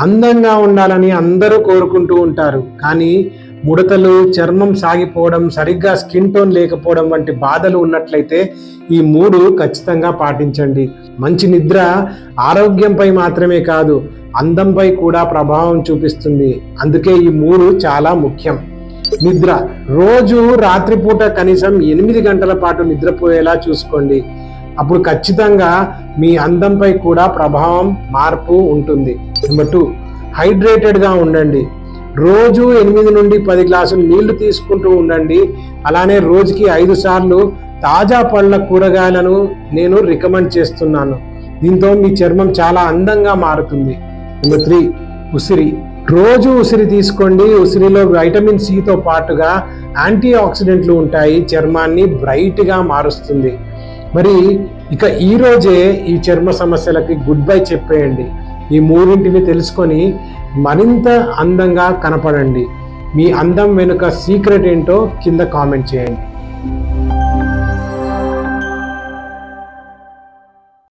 అందంగా ఉండాలని అందరూ కోరుకుంటూ ఉంటారు, కానీ ముడతలు, చర్మం సాగిపోవడం, సరిగ్గా స్కిన్ టోన్ లేకపోవడం వంటి బాధలు ఉన్నట్లయితే ఈ 3 ఖచ్చితంగా పాటించండి. మంచి నిద్ర ఆరోగ్యంపై మాత్రమే కాదు, అందంపై కూడా ప్రభావం చూపిస్తుంది. అందుకే ఈ 3 చాలా ముఖ్యం. నిద్ర. రోజు రాత్రిపూట కనీసం 8 గంటల పాటు నిద్రపోయేలా చూసుకోండి. అప్పుడు ఖచ్చితంగా మీ అందంపై కూడా ప్రభావం, మార్పు ఉంటుంది. నెంబర్ 2, హైడ్రేటెడ్గా ఉండండి. రోజు 8 నుండి 10 గ్లాసులు నీళ్లు తీసుకుంటూ ఉండండి. అలానే రోజుకి 5 సార్లు తాజా పళ్ళ, కూరగాయలను నేను రికమెండ్ చేస్తున్నాను. దీంతో మీ చర్మం చాలా అందంగా మారుతుంది. నెంబర్ 3, ఉసిరి. రోజు ఉసిరి తీసుకోండి. ఉసిరిలో వైటమిన్ సితో పాటుగా యాంటీ ఆక్సిడెంట్లు ఉంటాయి, చర్మాన్ని బ్రైట్గా మారుస్తుంది. మరి ఇక ఈ రోజే ఈ చర్మ సమస్యలకి గుడ్ బై చెప్పేయండి. ఈ 3 తెలుసుకొని మరింత అందంగా కనపడండి. మీ అందం వెనుక సీక్రెట్ ఏంటో కింద కామెంట్ చేయండి.